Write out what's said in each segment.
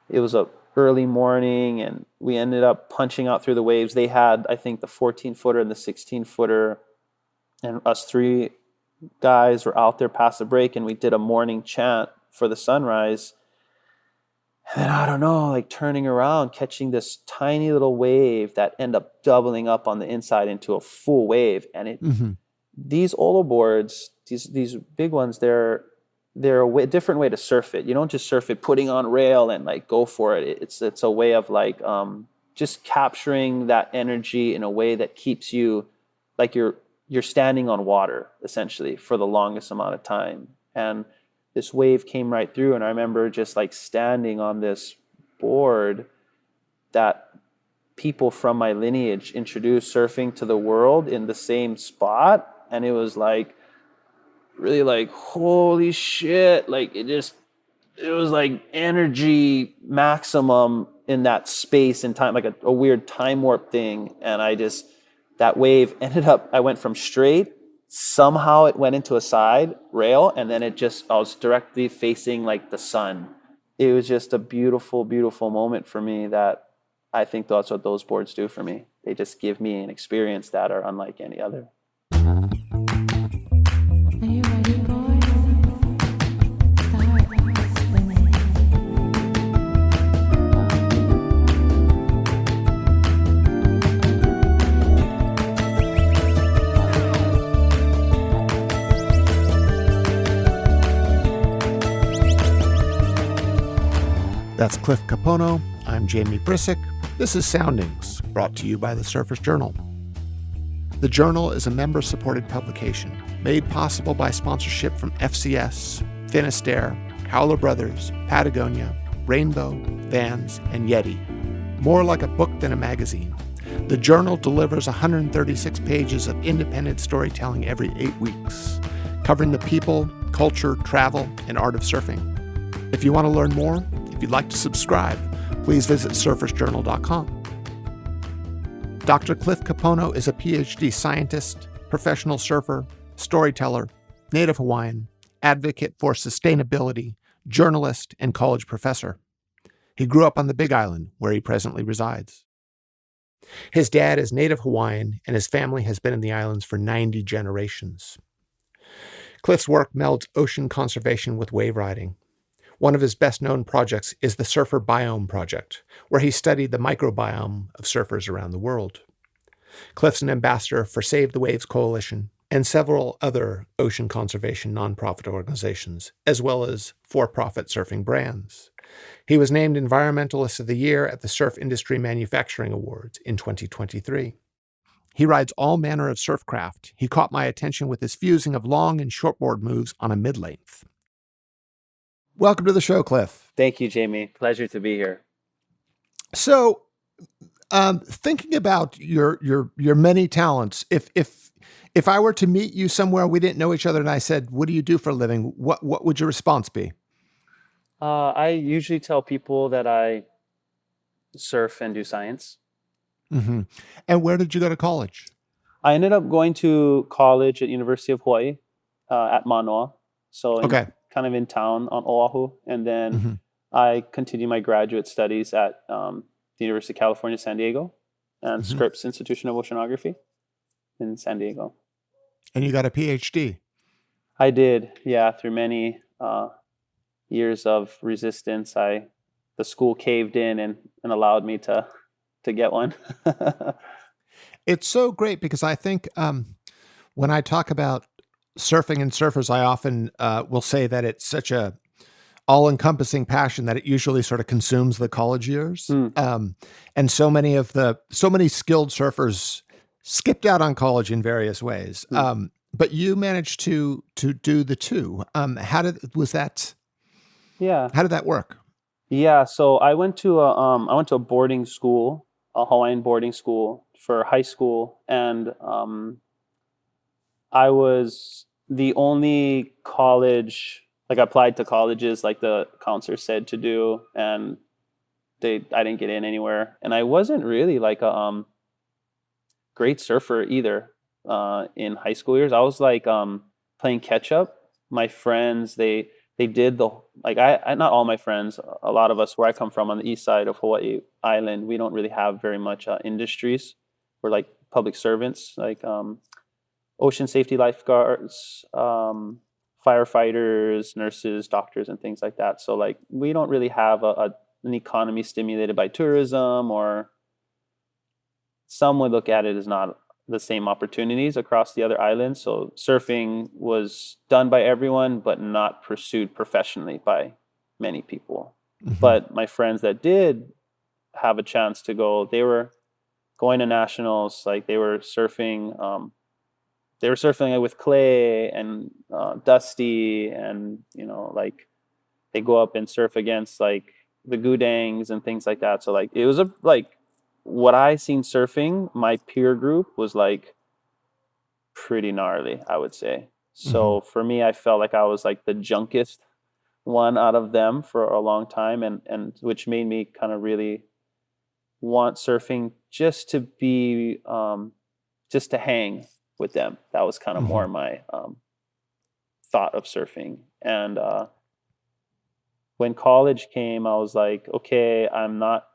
it was a early morning, and we ended up punching out through the waves. They had, I think, the 14-footer and the 16-footer, and us three guys were out there past the break, and we did a morning chant for the sunrise. And I don't know, like turning around, catching this tiny little wave that ended up doubling up on the inside into a full wave. And these Olo boards, these big ones, they're a different way to surf it. You don't just surf it putting on rail and like go for it. It's a way of like just capturing that energy in a way that keeps you like you're standing on water essentially for the longest amount of time. And this wave came right through, and I remember just like standing on this board that people from my lineage introduced surfing to the world in the same spot. And it was like really like, holy shit, like it was like energy maximum in that space and time, like a weird time warp thing. And that wave ended up, I went from straight, somehow it went into a side rail, and then I was directly facing like the sun. It was just a beautiful, beautiful moment for me that I think that's what those boards do for me. They just give me an experience that are unlike any other. Are you ready, boys? Start swimming. That's Cliff Kapono. I'm Jamie Brisick. This is Soundings, brought to you by the Surfer's Journal. The Journal is a member-supported publication made possible by sponsorship from FCS, Finisterre, Howler Brothers, Patagonia, Rainbow, Vans, and Yeti. More like a book than a magazine, the Journal delivers 136 pages of independent storytelling every 8 weeks, covering the people, culture, travel, and art of surfing. If you want to learn more, if you'd like to subscribe, please visit surfersjournal.com. Dr. Cliff Kapono is a PhD scientist, professional surfer, storyteller, Native Hawaiian, advocate for sustainability, journalist, and college professor. He grew up on the Big Island, where he presently resides. His dad is Native Hawaiian, and his family has been in the islands for 90 generations. Cliff's work melds ocean conservation with wave riding. One of his best-known projects is the Surfer Biome Project, where he studied the microbiome of surfers around the world. Cliff's an ambassador for Save the Waves Coalition and several other ocean conservation nonprofit organizations, as well as for-profit surfing brands. He was named Environmentalist of the Year at the Surf Industry Manufacturing Awards in 2023. He rides all manner of surf craft. He caught my attention with his fusing of long and shortboard moves on a mid-length. Welcome to the show, Cliff. Thank you, Jamie. Pleasure to be here. So, thinking about your many talents, if I were to meet you somewhere, we didn't know each other, and I said, "What do you do for a living?" What would your response be? I usually tell people that I surf and do science. Mm-hmm. And where did you go to college? I ended up going to college at University of Hawaii at Manoa. So Okay. kind of in town on Oahu. And then I continued my graduate studies at the University of California, San Diego, and Scripps Institution of Oceanography in San Diego. And you got a PhD? I did, yeah. Through many years of resistance, the school caved in and allowed me to get one. It's so great because I think when I talk about surfing and surfers, I often will say that it's such a all-encompassing passion that it usually sort of consumes the college years. And so many skilled surfers skipped out on college in various ways. But you managed to do the two. How did that work? Yeah, so I went to a boarding school, a Hawaiian boarding school for high school, and I was the only college, like I applied to colleges like the counselor said to do, and I didn't get in anywhere. And I wasn't really like a great surfer either in high school years. I was like playing catch up. My friends, they they did the, like, I not all my friends, a lot of us where I come from on the east side of Hawaii Island, we don't really have very much industries. We're like public servants, like ocean safety lifeguards, firefighters, nurses, doctors, and things like that. So like we don't really have an economy stimulated by tourism, or some would look at it as not the same opportunities across the other islands. So surfing was done by everyone, but not pursued professionally by many people. But my friends that did have a chance to go, they were going to nationals, like they were surfing with Clay and Dusty, and like they go up and surf against like the Gudangs and things like that. So like it was what I seen surfing, my peer group was like pretty gnarly, I would say. So for me, I felt like I was like the junkest one out of them for a long time, and which made me kind of really want surfing just to be just to hang with them. That was kind of more my thought of surfing. And when college came, I was like, okay, I'm not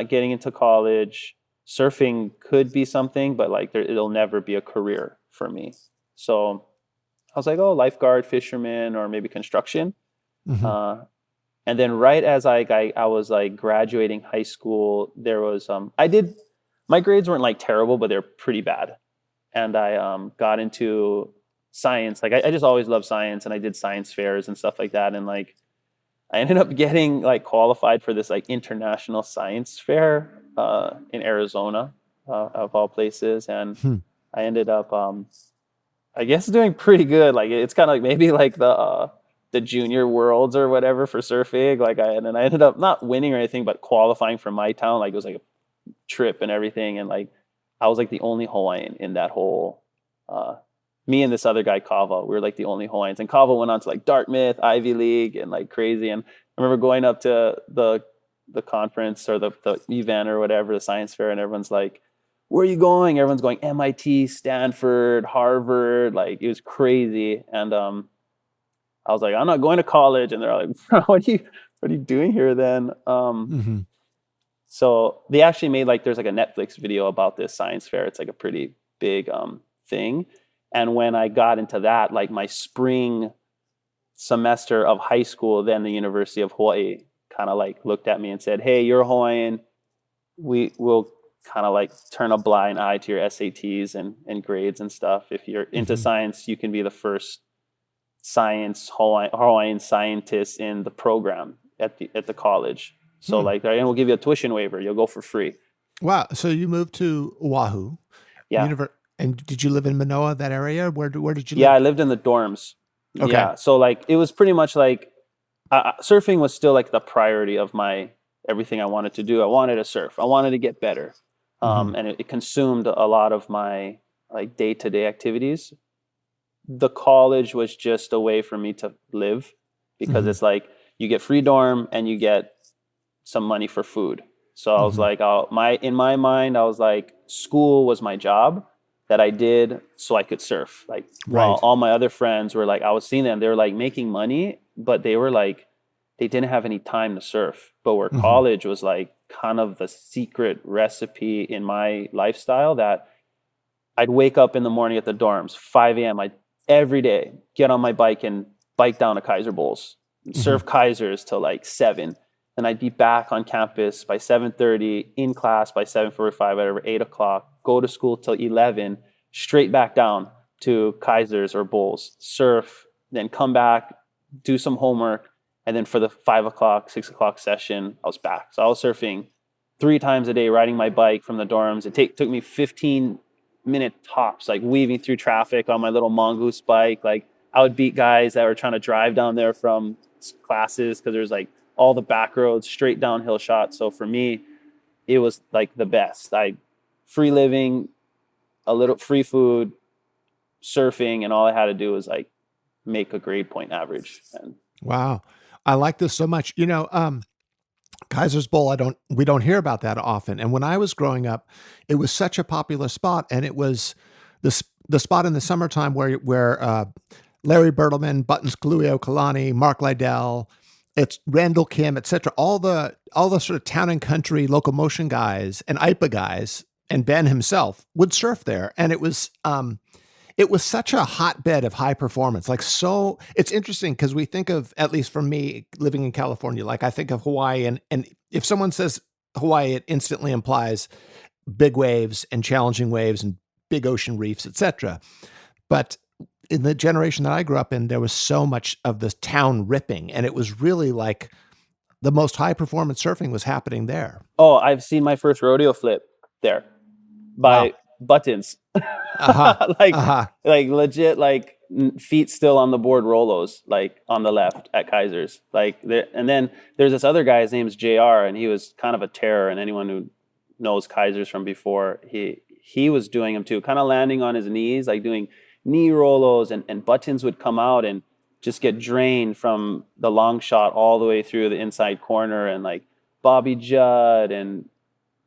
getting into college. Surfing could be something, but like it'll never be a career for me. So I was like, oh, lifeguard, fisherman, or maybe construction. And then right as I was like graduating high school, there was my grades weren't like terrible, but they're pretty bad. And I got into science. Like I just always loved science, and I did science fairs and stuff like that. And like I ended up getting like qualified for this like international science fair in Arizona, of all places. And I ended up, I guess, doing pretty good. Like it's kind of like maybe like the junior worlds or whatever for surfing. Like I ended up not winning or anything, but qualifying for my town. Like it was like a trip and everything. And like I was like the only Hawaiian in that whole. Me and this other guy, Kava, we were like the only Hawaiians. And Kava went on to like Dartmouth, Ivy League, and like crazy. And I remember going up to the conference or the event or whatever, the science fair, and everyone's like, where are you going? Everyone's going MIT, Stanford, Harvard. Like it was crazy. And I was like, I'm not going to college. And they're like, what are you doing here then? So they actually made like, there's like a Netflix video about this science fair. It's like a pretty big thing. And when I got into that, like my spring semester of high school, then the University of Hawaii kind of like looked at me and said, hey, you're Hawaiian. We will kind of like turn a blind eye to your SATs and grades and stuff. If you're into science, you can be the first Hawaiian scientist in the program at the college. So like, and we'll give you a tuition waiver. You'll go for free. Wow. So you moved to Oahu. Yeah. And did you live in Manoa, that area? Where did you live? Yeah, I lived in the dorms. Okay. Yeah. So like, it was pretty much like, surfing was still like the priority of everything I wanted to do. I wanted to surf. I wanted to get better. And it consumed a lot of my like day-to-day activities. The college was just a way for me to live, because it's like you get free dorm and you get some money for food. So I was like, in my mind, I was like, school was my job that I did so I could surf. Like, while all my other friends were like, I was seeing them, they were like making money, but they were like, they didn't have any time to surf. But where college was like kind of the secret recipe in my lifestyle, that I'd wake up in the morning at the dorms, 5 a.m. I'd every day get on my bike and bike down to Kaiser Bowls and surf Kaisers till like 7. And I'd be back on campus by 7:30, in class by 7:45, whatever, 8 o'clock, go to school till 11, straight back down to Kaisers or Bowls, surf, then come back, do some homework. And then for the 5 o'clock, 6 o'clock session, I was back. So I was surfing 3 times a day, riding my bike from the dorms. It took me 15-minute tops, like weaving through traffic on my little mongoose bike. Like I would beat guys that were trying to drive down there from classes, because there's like all the back roads, straight downhill shots. So for me, it was like the best. Free living, a little free food, surfing, and all I had to do was like make a grade point average. And wow. I like this so much. Kaiser's Bowl, we don't hear about that often. And when I was growing up, it was such a popular spot, and it was the spot in the summertime where Larry Bertelman, Buttons Kaluuya Kalani, Mark Lydell, it's Randall Kim, etc. All the sort of town and country locomotion guys and IPA guys and Ben himself would surf there, and it was such a hotbed of high performance. Like, so it's interesting because we think of, at least for me living in California, like I think of Hawaii, and if someone says Hawaii, it instantly implies big waves and challenging waves and big ocean reefs, etc. But in the generation that I grew up in, there was so much of this town ripping, and it was really like the most high performance surfing was happening there. Oh, I've seen my first rodeo flip there by Buttons. Like legit, like feet still on the board Rolos, like on the left at Kaiser's. And then there's this other guy, his name's JR, and he was kind of a terror. And anyone who knows Kaiser's from before, he was doing them too, kind of landing on his knees, like doing knee Rolos, and Buttons would come out and just get drained from the long shot all the way through the inside corner, and like Bobby Judd, and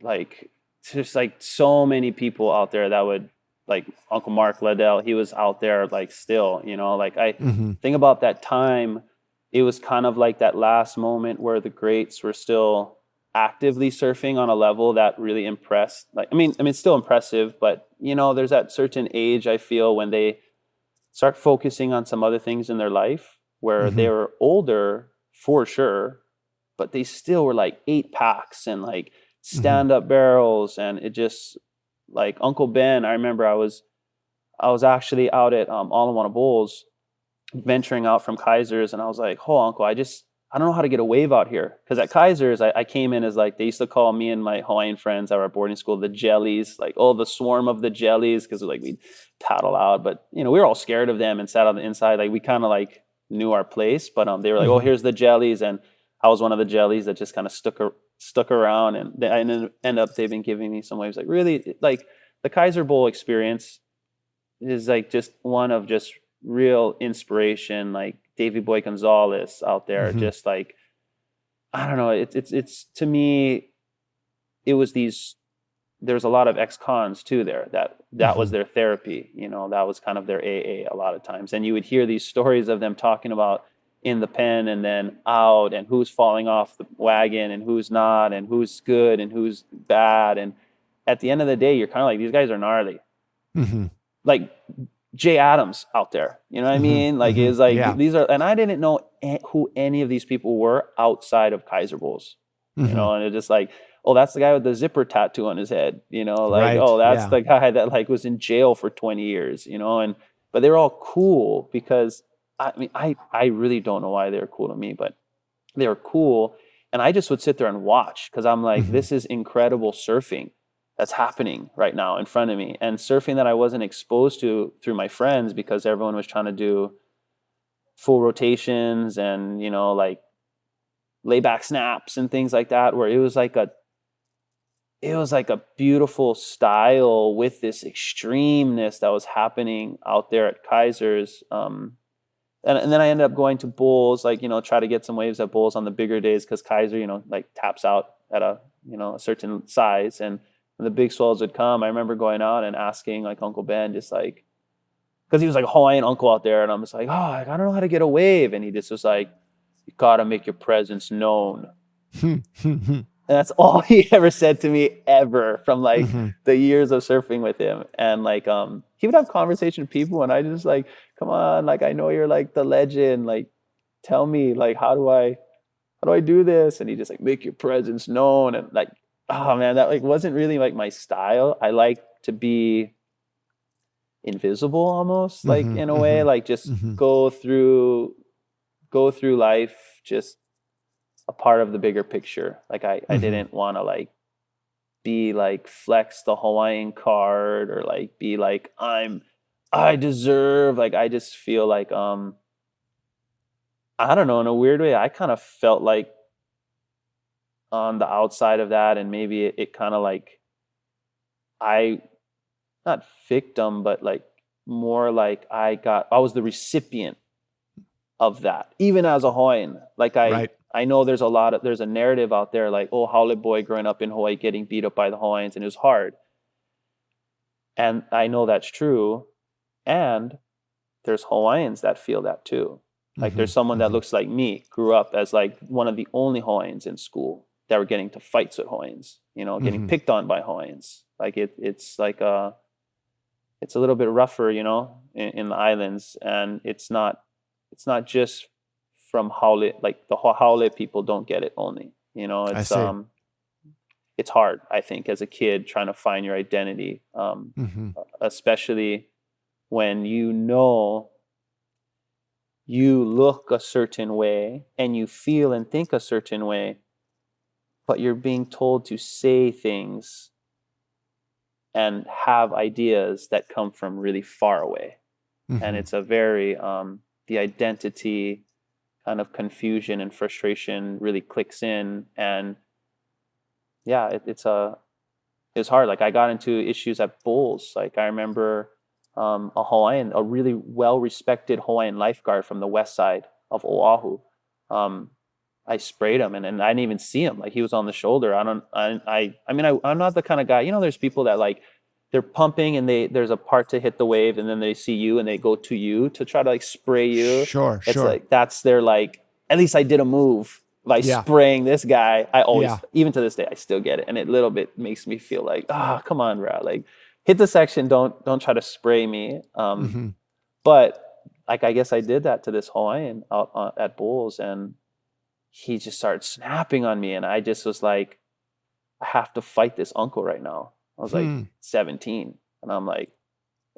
like just like so many people out there that would, like Uncle Mark Liddell, he was out there like still, like I think about that time, it was kind of like that last moment where the greats were still actively surfing on a level that really impressed. Like, I mean, it's still impressive, but there's that certain age, I feel, when they start focusing on some other things in their life where they were older for sure, but they still were like 8-packs and like stand-up barrels, and it just, like Uncle Ben, I remember I was actually out at All in One Bowls, venturing out from Kaiser's, and I was like, oh, Uncle, I don't know how to get a wave out here. Because at Kaiser's, I came in as, like, they used to call me and my Hawaiian friends at our boarding school the jellies, like, oh, the swarm of the jellies, because like we'd paddle out, but we were all scared of them and sat on the inside. Like, we kind of like knew our place, but they were like, oh, here's the jellies, and I was one of the jellies that just kind of stuck around, and I ended up, they've been giving me some waves. Like, really, like the Kaiser Bowl experience is like just one of just real inspiration. Like Davey Boy Gonzalez out there, just like, I don't know, it's to me, it was there's a lot of ex-cons too there that was their therapy, that was kind of their AA a lot of times. And you would hear these stories of them talking about in the pen and then out, and who's falling off the wagon and who's not, and who's good and who's bad. And at the end of the day, you're kind of like, these guys are gnarly. Like Jay Adams out there, you know what I mean? Like, it's like, these are, and I didn't know who any of these people were outside of Kaiser Bowls, and it's just like, oh, that's the guy with the zipper tattoo on his head, like, oh, that's the guy that like was in jail for 20 years, but they're all cool because, I mean, I really don't know why they're cool to me, but they were cool. And I just would sit there and watch, because I'm like, this is incredible surfing that's happening right now in front of me. And surfing that I wasn't exposed to through my friends, because everyone was trying to do full rotations and, like layback snaps and things like that, where it was like a beautiful style with this extremeness that was happening out there at Kaiser's. And then I ended up going to Bulls, like, try to get some waves at Bulls on the bigger days, because Kaiser, like taps out at a certain size. And when the big swells would come, I remember going out and asking like Uncle Ben, just like, because he was like a Hawaiian uncle out there, and I'm just like, oh, I don't know how to get a wave. And he just was like, you gotta make your presence known. And that's all he ever said to me ever, from like the years of surfing with him. And like, he would have conversation with people, and I just like, come on, like, I know you're like the legend, like, tell me, like, how do I do this? And he just like, make your presence known. And like, oh man, that like wasn't really like my style. I like to be invisible almost, like in a way, like just go through life, just a part of the bigger picture. Like I didn't want to like be like flex the Hawaiian card, or like be like, I deserve, like, I just feel like, I don't know, in a weird way, I kind of felt like on the outside of that, and maybe it kind of like, not victim, but like more like I was the recipient of that, even as a Hawaiian. Like I know there's a narrative out there like, oh, Haole boy growing up in Hawaii getting beat up by the Hawaiians, and it was hard. And I know that's true. And there's Hawaiians that feel that too. Like there's someone that looks like me, grew up as like one of the only Hawaiians in school that were getting to fights with Hawaiians, you know, getting picked on by Hawaiians. Like it's like it's a little bit rougher, you know, in the islands, and it's not just from Haole, like the Haole people don't get it only, you know. It's hard, I think, as a kid trying to find your identity, especially when you know you look a certain way and you feel and think a certain way, but you're being told to say things and have ideas that come from really far away. And it's a very, the identity kind of confusion and frustration really clicks in. And yeah, it's hard. Like I got into issues at Bulls. Like I remember a Hawaiian, a really well-respected Hawaiian lifeguard from the west side of Oahu. I sprayed him and I didn't even see him. Like he was on the shoulder. I'm not the kind of guy, you know, there's people that like, they're pumping and there's a part to hit the wave and then they see you and they go to you to try to like spray you. Sure. It's like, that's their like, at least I did a move by spraying this guy. I always, even to this day, I still get it. And it little bit makes me feel like, come on, bro. Like hit the section. Don't try to spray me. But like, I guess I did that to this Hawaiian at Bulls, and he just started snapping on me. And I just was like, I have to fight this uncle right now. I was like 17, and I'm like,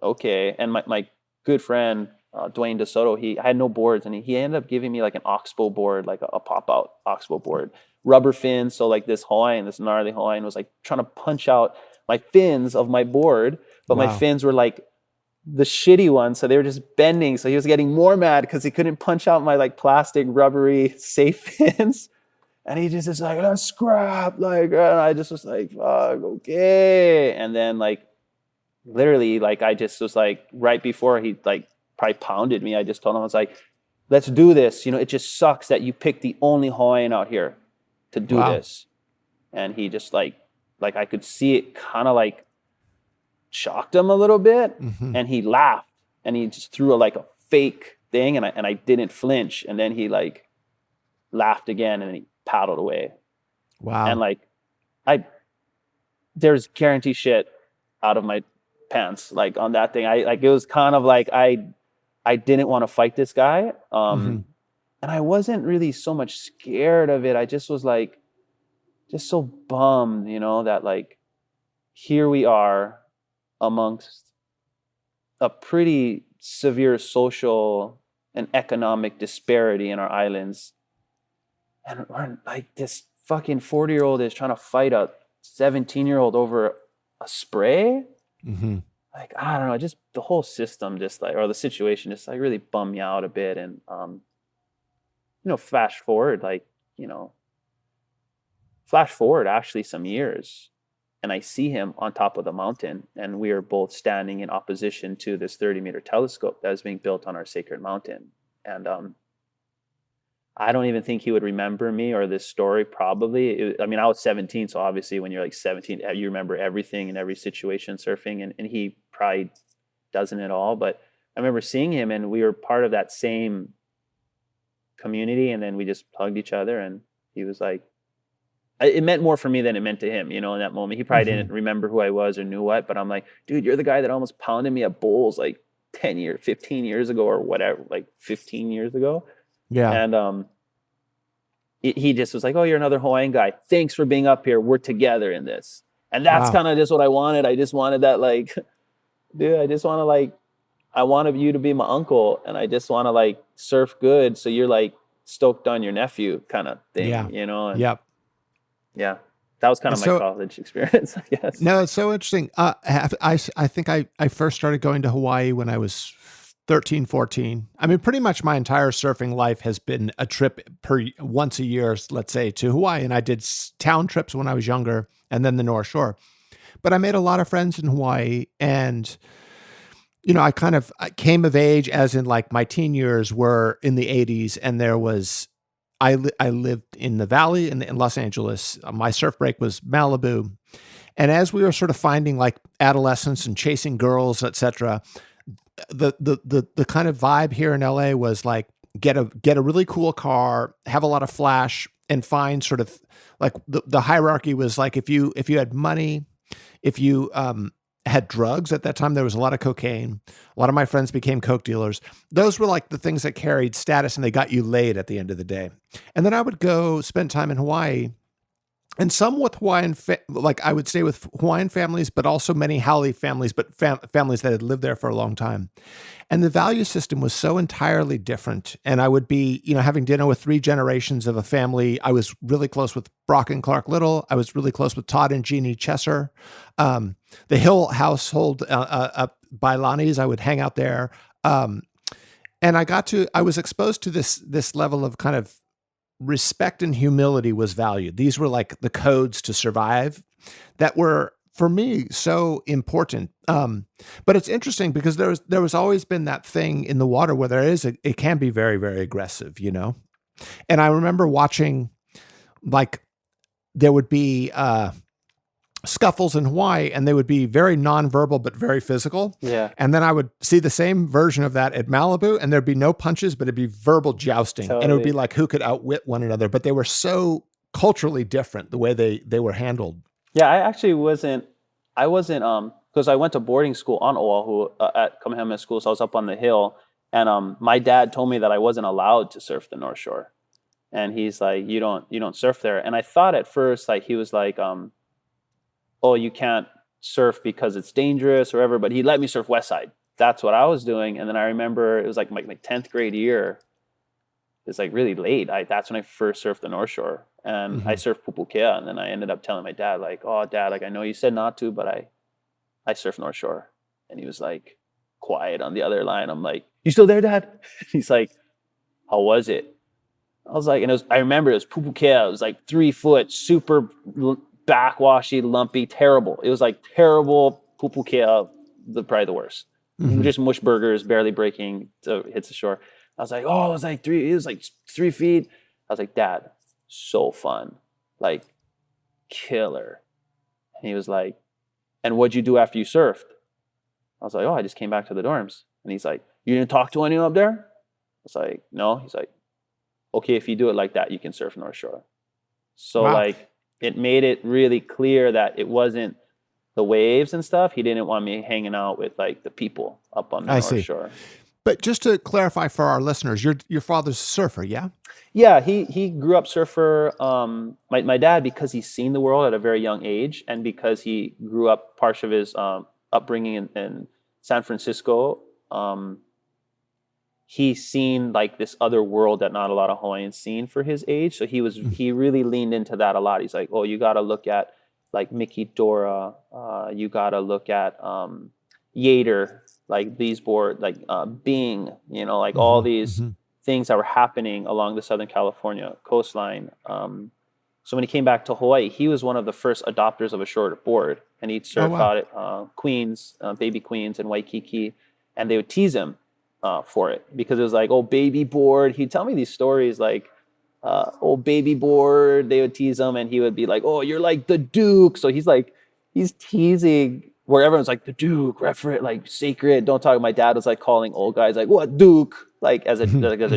okay. And my good friend, Dwayne DeSoto, I had no boards, and he ended up giving me like an oxbow board, like a pop-out oxbow board, rubber fins. So like this gnarly Hawaiian was like trying to punch out my fins of my board, but my fins were like the shitty ones. So they were just bending. So he was getting more mad because he couldn't punch out my like plastic rubbery safe fins. And he just is like, let's scrap. Like, and I just was like, fuck, okay. And then like, literally, like, I just was like, right before he like probably pounded me, I just told him, I was like, let's do this. You know, it just sucks that you picked the only Hawaiian out here to do this. And he just like I could see it kind of like shocked him a little bit. And he laughed and he just threw a fake thing. And I didn't flinch. And then he like laughed again and he paddled away. Wow. And like there's guarantee shit out of my pants like on that thing. It was kind of like I didn't want to fight this guy. And I wasn't really so much scared of it. I just was like just so bummed, you know, that like here we are amongst a pretty severe social and economic disparity in our islands. And we're like, this fucking 40-year-old is trying to fight a 17-year-old over a spray. Like, I don't know, just the whole system just like, or the situation just like really bummed me out a bit. And, you know, flash forward actually some years, and I see him on top of the mountain, and we are both standing in opposition to this 30-meter telescope that is being built on our sacred mountain. And, I don't even think he would remember me or this story probably. I was 17, so obviously when you're like 17, you remember everything in every situation surfing, and he probably doesn't at all. But I remember seeing him, and we were part of that same community, and then we just hugged each other, and he was like, it meant more for me than it meant to him, you know, in that moment. He probably didn't remember who I was or knew what, but I'm like, dude, you're the guy that almost pounded me at Bulls like 15 years ago or whatever, like 15 years ago. Yeah. And he just was like, oh, you're another Hawaiian guy. Thanks for being up here. We're together in this. And that's kind of just what I wanted. I just wanted that, like, dude, I just want to, like, I wanted you to be my uncle, and I just want to, like, surf good so you're, like, stoked on your nephew kind of thing, you know? And, yeah. That was kind of my college experience, I guess. No, it's so interesting. I think I first started going to Hawaii when I was 13, 14. I mean, pretty much my entire surfing life has been a trip once a year, let's say, to Hawaii. And I did town trips when I was younger and then the North Shore. But I made a lot of friends in Hawaii. And, you know, I came of age as in like my teen years were in the 80s. And there was, I lived in the Valley in Los Angeles. My surf break was Malibu. And as we were sort of finding like adolescence and chasing girls, etc., the kind of vibe here in LA was like get a really cool car, have a lot of flash, and find sort of like the hierarchy was like if you had money, if you had drugs at that time, there was a lot of cocaine. A lot of my friends became coke dealers. Those were like the things that carried status, and they got you laid at the end of the day. And then I would go spend time in Hawaii. And some with Hawaiian, like I would stay with Hawaiian families, but also many Haole families, but families that had lived there for a long time. And the value system was so entirely different. And I would be, having dinner with 3 generations of a family. I was really close with Brock and Clark Little. I was really close with Todd and Jeannie Chesser. The Hill household up by Lonnie's, I would hang out there. And I was exposed to this level of kind of respect and humility was valued. These were like the codes to survive that were, for me, so important. But it's interesting because there was always been that thing in the water where it can be very, very aggressive, And I remember watching, like, there would be scuffles in Hawaii, and they would be very nonverbal but very physical. Yeah. And then I would see the same version of that at Malibu, and there'd be no punches, but it'd be verbal jousting. Totally. And it would be like who could outwit one another. But they were so culturally different the way they were handled. Yeah, I wasn't because I went to boarding school on Oahu at Kamehameha School, so I was up on the hill, and my dad told me that I wasn't allowed to surf the North Shore, and he's like, you don't surf there. And I thought at first, like, he was like, oh, you can't surf because it's dangerous or whatever, but he let me surf West Side. That's what I was doing. And then I remember it was like my 10th grade year. It's like really late. That's when I first surfed the North Shore, and I surfed Pupukea. And then I ended up telling my dad, like, oh, Dad, like, I know you said not to, but I surf North Shore. And he was like quiet on the other line. I'm like, you still there, Dad? He's like, how was it? I was like, I remember it was Pupukea. It was like 3 foot, super backwashy, lumpy, terrible. It was like terrible Pupukea, probably the worst. Just mush burgers, barely breaking to hits the shore. I was like, oh, it was like 3 feet. I was like, Dad, so fun, like killer. And he was like, and what'd you do after you surfed? I was like, oh, I just came back to the dorms. And he's like, you didn't talk to anyone up there? I was like, no. He's like, okay, if you do it like that, you can surf North Shore. So wow. Like, it made it really clear that it wasn't the waves and stuff. He didn't want me hanging out with like the people up on the North Shore. But just to clarify for our listeners, your father's a surfer, yeah? Yeah, he grew up surfer. My dad, because he's seen the world at a very young age, and because he grew up, part of his upbringing in San Francisco, he's seen like this other world that not a lot of Hawaiians seen for his age. So he really leaned into that a lot. He's like, oh, you got to look at like Mickey Dora. You got to look at Yater, like these board, like Bing, like all these things that were happening along the Southern California coastline. So when he came back to Hawaii, he was one of the first adopters of a shorter board, and he'd surf out at Queens, Baby Queens and Waikiki, and they would tease him for it because it was like, oh, baby board. He'd tell me these stories like, oh, baby board. They would tease him, and he would be like, oh, you're like the Duke. So he's teasing where everyone's like the Duke, referent, like sacred. Don't talk. My dad was like calling old guys like, what Duke? Like as a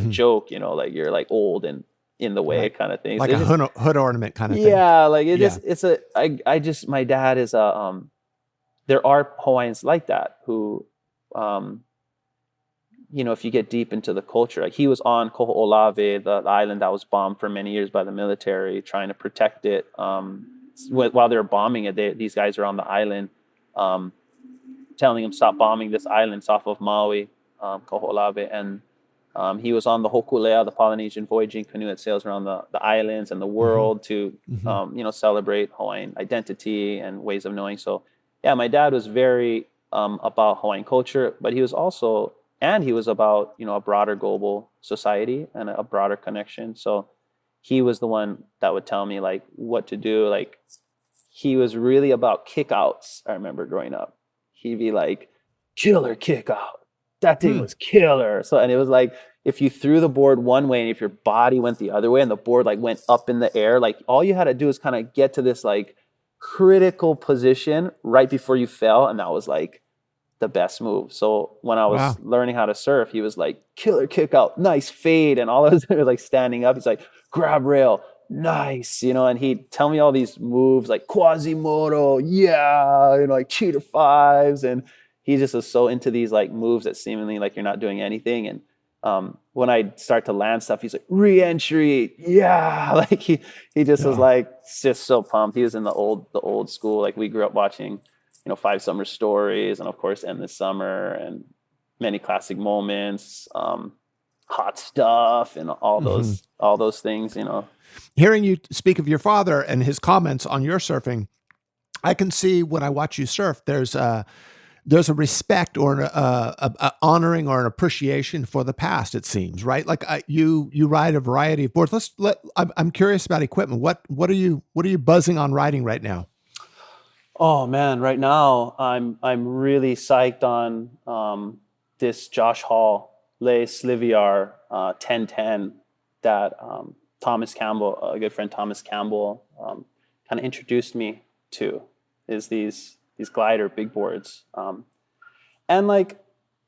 joke, like you're like old and in the way, kind of thing. Like so a hood ornament kind of thing. Yeah, like my dad is there are Hawaiians like that who, if you get deep into the culture, like he was on Koho'olave, the island that was bombed for many years by the military, trying to protect it. While they were bombing it, these guys are on the island, telling him stop bombing this island. It's off of Maui, Koho'olave, and he was on the Hokulea, the Polynesian voyaging canoe that sails around the islands and the world to, celebrate Hawaiian identity and ways of knowing. So, yeah, my dad was very about Hawaiian culture, but he was also, and he was about, a broader global society and a broader connection. So he was the one that would tell me like what to do. Like he was really about kickouts. I remember growing up, he'd be like, killer kick out. That thing was killer. So, and it was like, if you threw the board one way and if your body went the other way and the board like went up in the air, like all you had to do is kind of get to this like critical position right before you fell. And that was like the best move. So when I was Wow. learning how to surf, he was like, killer kick out, nice fade. And all of us were like standing up. He's like, grab rail, nice, and he'd tell me all these moves like Quasimodo, yeah, like cheater fives. And he just was so into these like moves that seemingly like you're not doing anything. And when I start to land stuff, he's like, re-entry, yeah. Like he just was like, just so pumped. He was in the old school. Like we grew up watching, 5 Summer Stories, and of course Endless Summer, and Many Classic Moments, Hot Stuff, and all those things. Hearing you speak of your father and his comments on your surfing, I can see when I watch you surf, there's a respect or a honoring or an appreciation for the past. It seems, right? Like you ride a variety of boards. I'm curious about equipment. What are you buzzing on riding right now? Oh man, right now I'm really psyched on this Josh Hall Le Sliviar 1010 that Thomas Campbell, a good friend Thomas Campbell, kind of introduced me to, is these glider big boards. And like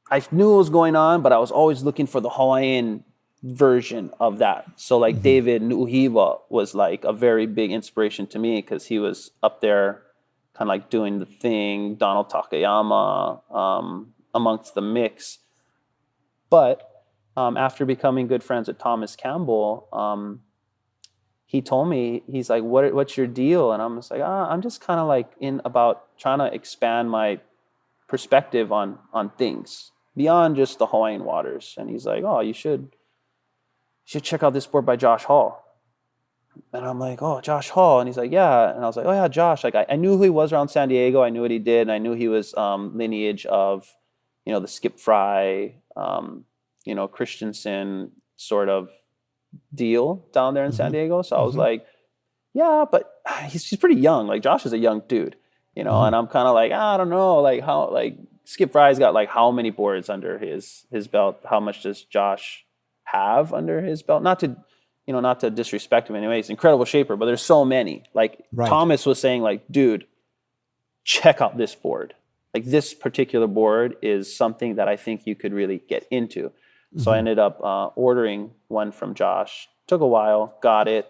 I knew what was going on, but I was always looking for the Hawaiian version of that. So like David Nuuhiwa was like a very big inspiration to me because he was up there kind of like doing the thing, Donald Takayama amongst the mix. But after becoming good friends with Thomas Campbell, he told me, he's like, what's your deal? And I'm just like, I'm just kind of like in about trying to expand my perspective on things beyond just the Hawaiian waters. And he's like, oh, you should check out this board by Josh Hall. And I'm like, oh, Josh Hall. And he's like, yeah. And I was like, oh yeah, Josh. Like I knew who he was around San Diego. I knew what he did. And I knew he was lineage of, the Skip Fry, Christensen sort of deal down there in San Diego. So I was like, yeah, but he's pretty young. Like Josh is a young dude, and I'm kind of like, I don't know, like how, like Skip Fry's got like how many boards under his belt? How much does Josh have under his belt? Not to disrespect him anyway. He's an incredible shaper, but there's so many. Like Thomas was saying, like, dude, check out this board. Like this particular board is something that I think you could really get into. So I ended up ordering one from Josh. Took a while, got it.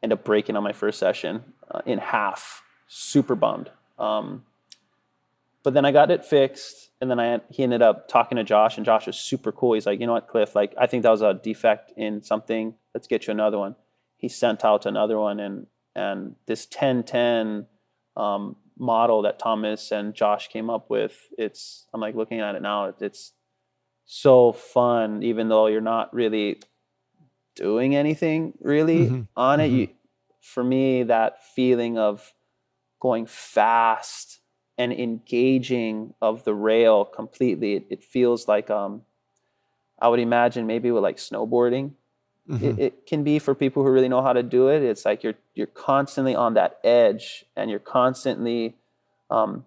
Ended up breaking on my first session in half. Super bummed. But then I got it fixed, and then he ended up talking to Josh, and Josh was super cool. He's like, you know what, Cliff, like I think that was a defect in something. Let's get you another one. He sent out another one, and this 1010 model that Thomas and Josh came up with, I'm like looking at it now, it's so fun, even though you're not really doing anything really on it. For me, that feeling of going fast and engaging of the rail completely, it feels like I would imagine maybe with like snowboarding. It can be for people who really know how to do it. It's like you're constantly on that edge, and you're constantly on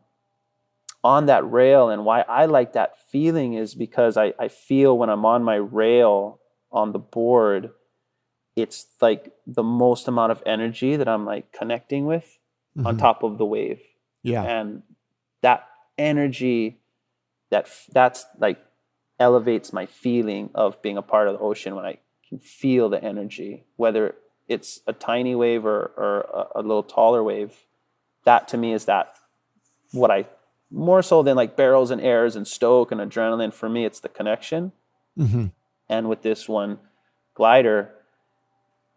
that rail. And why I like that feeling is because I feel when I'm on my rail on the board, it's like the most amount of energy that I'm like connecting with on top of the wave. Yeah. And that energy that's like elevates my feeling of being a part of the ocean when I can feel the energy, whether it's a tiny wave or a little taller wave. That to me is that what I more so than like barrels and airs and stoke and adrenaline. For me, it's the connection. And with this one glider,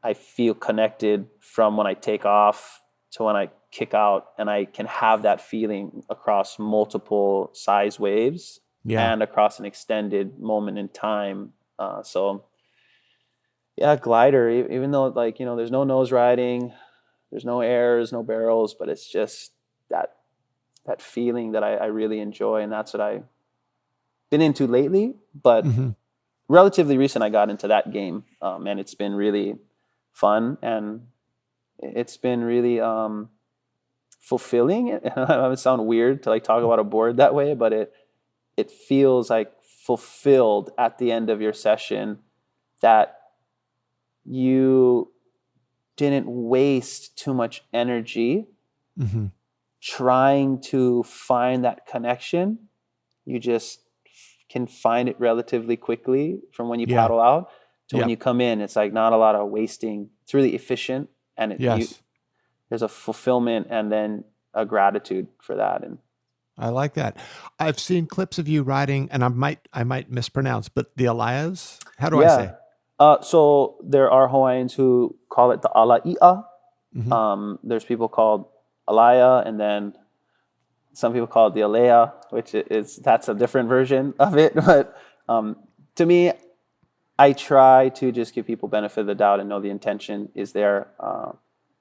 I feel connected from when I take off to when I kick out, and I can have that feeling across multiple size waves and across an extended moment in time. So yeah, glider, even though like, there's no nose riding, there's no airs, no barrels, but it's just that feeling that I really enjoy. And that's what I've been into lately, but relatively recent, I got into that game. And it's been really fun, and it's been really fulfilling. It would sound weird to like talk about a board that way, but it feels like fulfilled at the end of your session, that you didn't waste too much energy trying to find that connection, you just can find it relatively quickly from when you Yeah. paddle out to when Yep. you come in. It's like not a lot of wasting. It's really efficient, and Yes. there's a fulfillment and then a gratitude for that. And I like that. I've seen clips of you riding, and I might mispronounce, but the alayas. How do I say? So there are Hawaiians who call it the ala'i'a. Mhm. There's people called alaya, and then some people call it the alea, which that's a different version of it. But to me, I try to just give people benefit of the doubt and know the intention is there.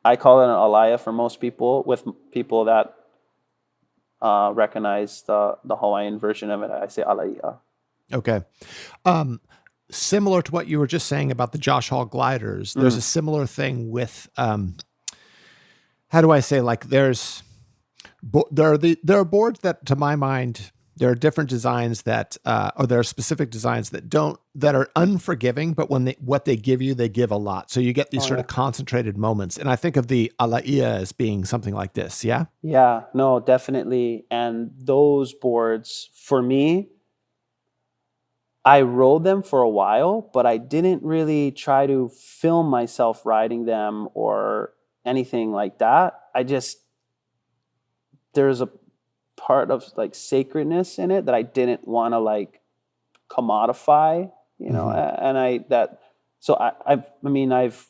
I call it an alaya for most people. With people that recognize the Hawaiian version of it, I say ala'i'a. Okay. Similar to what you were just saying about the Josh Hall gliders, there's a similar thing with how do I say, like there are boards that, to my mind, there are different designs that or there are specific designs that are unforgiving, but what they give you, they give a lot. So you get these sort of concentrated moments. And I think of the alaia as being something like this. Yeah. Yeah, no, definitely. And those boards, for me, I rode them for a while, but I didn't really try to film myself riding them or anything like that. There's a part of like sacredness in it that I didn't want to like commodify, I've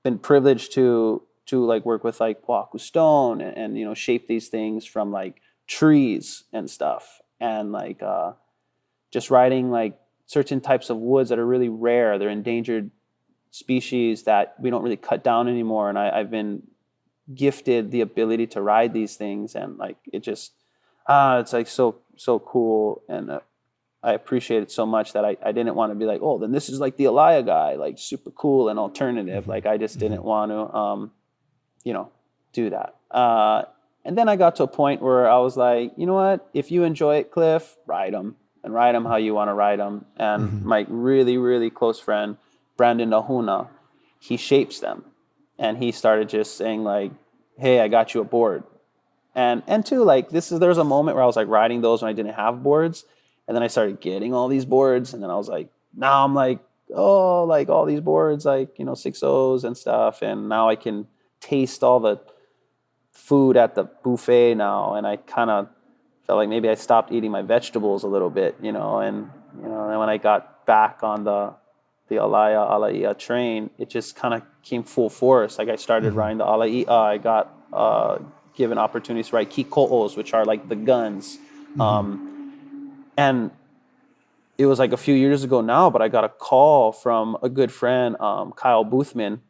been privileged to like work with like Oahu stone and shape these things from like trees and stuff, and like just riding like certain types of woods that are really rare. They're endangered species that we don't really cut down anymore, and I've been gifted the ability to ride these things, and like it just it's like so cool, and I appreciate it so much that I didn't want to be like, oh, then this is like the Alaya guy, like super cool and alternative. Like I just didn't want to do that. And then I got to a point where I was like, you know what, if you enjoy it, Cliff, ride them how you want to ride them. And my really, really close friend, Brandon Nahuna, he shapes them. And he started just saying like, hey, I got you a board. And two, like there's a moment where I was like riding those when I didn't have boards. And then I started getting all these boards. And then I was like, now I'm like, oh, like all these boards, like, 6.0s and stuff. And now I can taste all the food at the buffet now. And I kind of felt like maybe I stopped eating my vegetables a little bit, and then when I got back on the Alaia train, it just kind of came full force. Like I started riding the Alaia. I got given opportunities to ride kiko'os, which are like the guns. And it was like a few years ago now, but I got a call from a good friend, Kyle Boothman,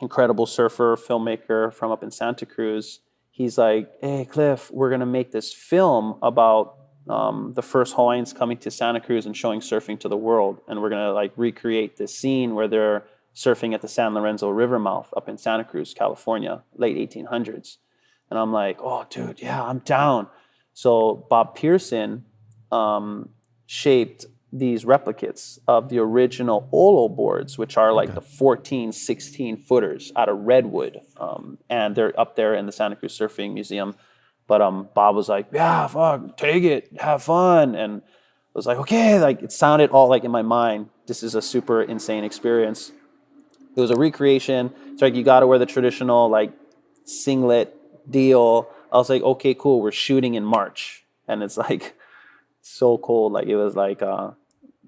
incredible surfer, filmmaker from up in Santa Cruz. He's like, hey, Cliff, we're going to make this film about the first Hawaiians coming to Santa Cruz and showing surfing to the world. And we're going to like recreate this scene where they're surfing at the San Lorenzo River mouth up in Santa Cruz, California, late 1800s. And I'm like, oh, dude, yeah, I'm down. So Bob Pearson shaped these replicates of the original Olo boards, which are like the 14, 16 footers out of redwood. And they're up there in the Santa Cruz Surfing Museum. But Bob was like, yeah, fuck, take it, have fun. And I was like, okay, like it sounded all like in my mind, this is a super insane experience. It was a recreation. It's like, you got to wear the traditional like singlet deal. I was like, okay, cool. We're shooting in March. And it's like so cold. Like it was like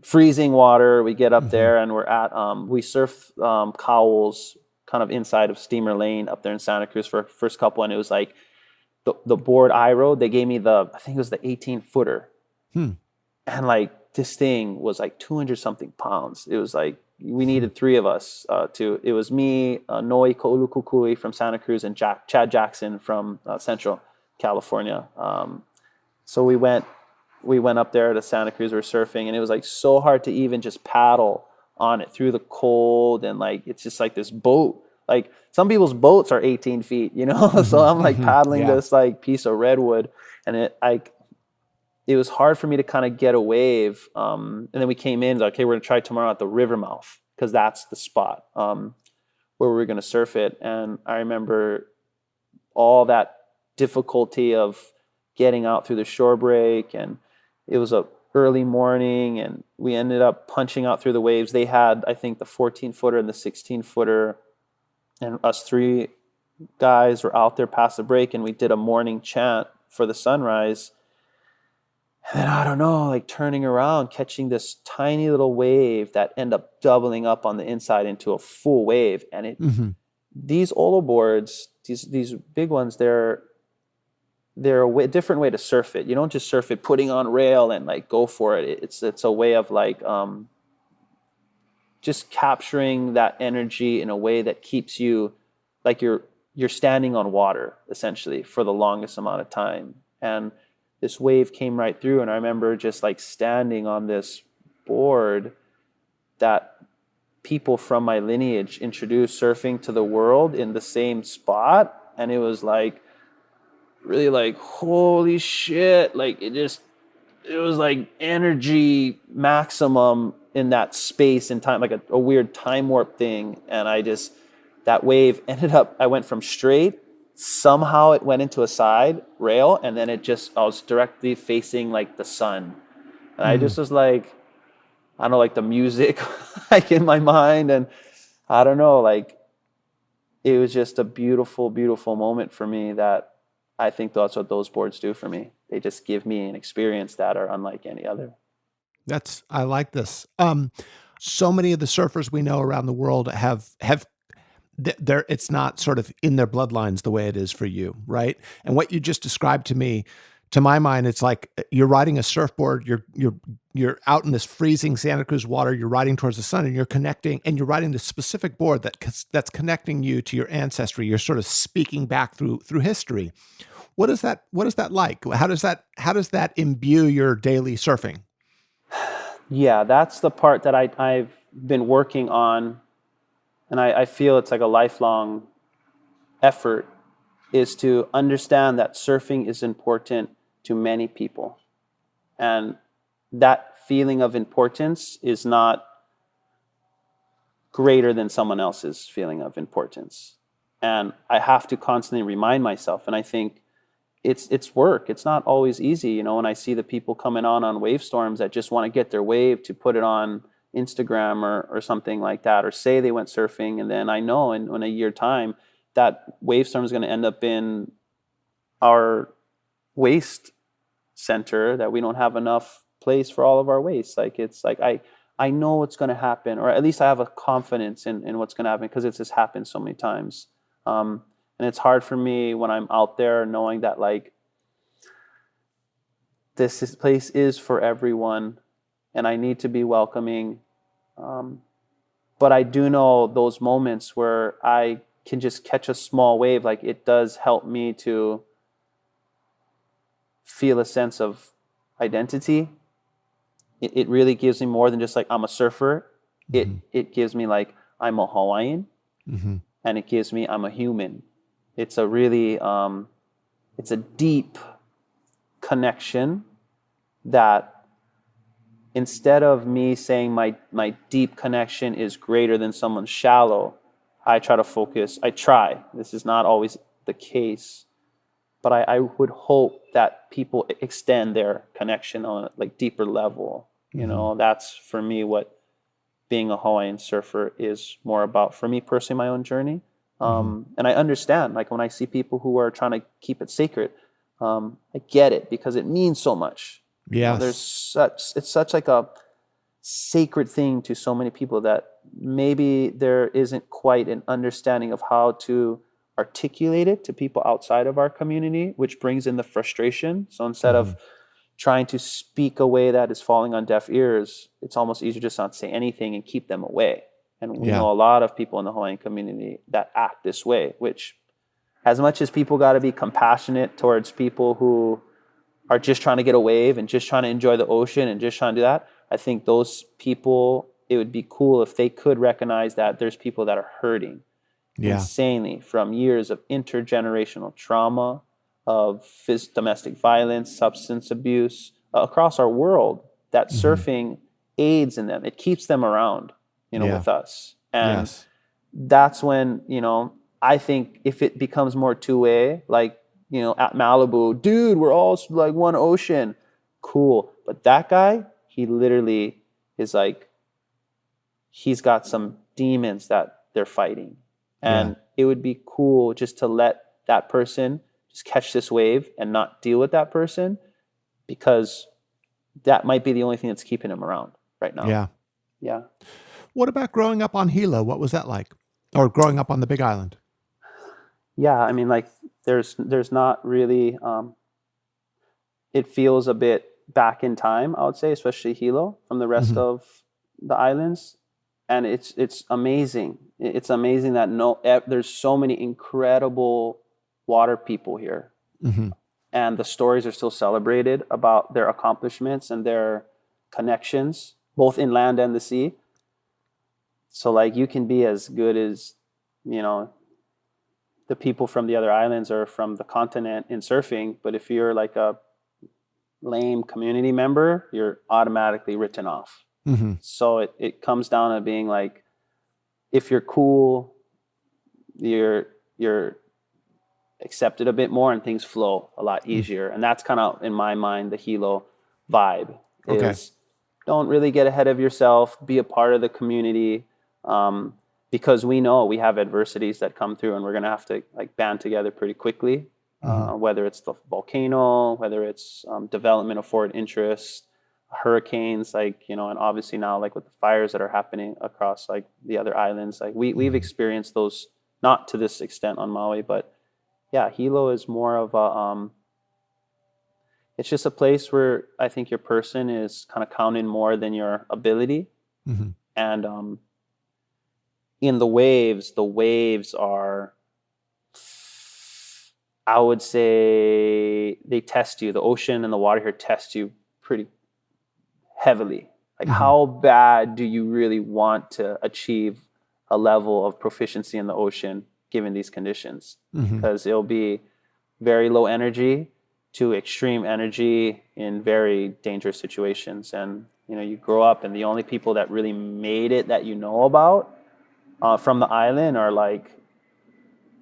freezing water. We get up there and we're at, we surf cowls kind of inside of Steamer Lane up there in Santa Cruz for first couple. And it was like the board I rode, they gave me I think it was the 18 footer. And like this thing was like 200 something pounds. It was like, we needed three of us it was me, Noi Ko'ulukukui from Santa Cruz, and Chad Jackson from Central California. So we went up there to Santa Cruz, we were surfing, and it was like so hard to even just paddle on it through the cold. And like, it's just like this boat, like some people's boats are 18 feet, So I'm like paddling this like piece of redwood, and it was hard for me to kind of get a wave. And then we came in, like, okay, we're gonna try tomorrow at the river mouth, because that's the spot where we're gonna surf it. And I remember all that difficulty of getting out through the shore break. And it was a early morning and we ended up punching out through the waves. They had, I think, the 14-footer and the 16-footer, and us three guys were out there past the break, and we did a morning chant for the sunrise. And then, I don't know, like turning around, catching this tiny little wave that ended up doubling up on the inside into a full wave. And it, these Olo boards, these big ones, they're a different way to surf it. You don't just surf it putting on rail and like go for it. It's a way of like just capturing that energy in a way that keeps you like you're standing on water essentially for the longest amount of time. And this wave came right through, and I remember just like standing on this board that people from my lineage introduced surfing to the world in the same spot. And it was like really like, holy shit, like it was like energy maximum in that space and time, like a weird time warp thing. And that wave ended up, I went from straight, somehow it went into a side rail, and then I was directly facing like the sun. And I just was like, I don't know, like the music like in my mind. And I don't know, like it was just a beautiful, beautiful moment for me that I think that's what those boards do for me. They just give me an experience that are unlike any other. I like this. So many of the surfers we know around the world have it's not sort of in their bloodlines the way it is for you, right? And what you just described to me, to my mind, it's like you're riding a surfboard, you're out in this freezing Santa Cruz water, you're riding towards the sun, and you're connecting, and you're riding this specific board that's connecting you to your ancestry. You're sort of speaking back through history. What is that like? How does that imbue your daily surfing? Yeah, that's the part that I've been working on. And I feel it's like a lifelong effort, is to understand that surfing is important to many people. And that feeling of importance is not greater than someone else's feeling of importance. And I have to constantly remind myself. And I think it's work. It's not always easy. You know, when I see the people coming on wave storms that just want to get their wave to put it on Instagram or something like that, or say they went surfing, and then I know in a year time that wave storm is going to end up in our waste center, that we don't have enough place for all of our waste. Like it's like I know what's going to happen, or at least I have a confidence in what's going to happen because it's just happened so many times. And it's hard for me when I'm out there knowing that like this place is for everyone, and I need to be welcoming. But I do know those moments where I can just catch a small wave, like it does help me to feel a sense of identity. It really gives me more than just like I'm a surfer. It gives me like I'm a Hawaiian, and it gives me I'm a human. It's a really it's a deep connection that, instead of me saying my deep connection is greater than someone's shallow, I try to focus. I try. This is not always the case, but I would hope that people extend their connection on a like deeper level. You know, that's for me what being a Hawaiian surfer is more about. For me personally, my own journey. And I understand, like when I see people who are trying to keep it sacred, I get it because it means so much. Yeah, you know, it's such like a sacred thing to so many people that maybe there isn't quite an understanding of how to articulate it to people outside of our community, which brings in the frustration. So instead of trying to speak a way that is falling on deaf ears, it's almost easier just not say anything and keep them away. And we know a lot of people in the Hawaiian community that act this way, which, as much as people got to be compassionate towards people who are just trying to get a wave and just trying to enjoy the ocean and just trying to do that, I think those people, it would be cool if they could recognize that there's people that are hurting insanely from years of intergenerational trauma, of domestic violence, substance abuse across our world, that surfing aids in them. It keeps them around, you know, with us. And that's when, you know, I think if it becomes more two-way, like at Malibu, dude, we're all like one ocean. Cool. But that guy, he literally is like, he's got some demons that they're fighting. And it would be cool just to let that person just catch this wave and not deal with that person, because that might be the only thing that's keeping him around right now. Yeah. Yeah. What about growing up on Hilo? What was that like? Or growing up on the Big Island? Yeah, I mean, like there's not really it feels a bit back in time, I would say, especially Hilo from the rest of the islands. And it's amazing. It's amazing that there's so many incredible water people here. And the stories are still celebrated about their accomplishments and their connections, both in land and the sea. So like you can be as good as, the people from the other islands or from the continent in surfing, but if you're like a lame community member, you're automatically written off. So it comes down to being like, if you're cool, you're accepted a bit more and things flow a lot easier. And that's kind of, in my mind, the Hilo vibe is don't really get ahead of yourself, be a part of the community. Because we know we have adversities that come through and we're going to have to like band together pretty quickly, whether it's the volcano, whether it's development of forward interest, hurricanes, like, and obviously now like with the fires that are happening across like the other islands, like we've experienced those, not to this extent on Maui, but yeah, Hilo is more of a, it's just a place where I think your person is kind of counting more than your ability. And, in the waves are, I would say, they test you. The ocean and the water here test you pretty heavily. Like how bad do you really want to achieve a level of proficiency in the ocean given these conditions? Because it'll be very low energy to extreme energy in very dangerous situations. And, you grow up and the only people that really made it that you know about from the island are like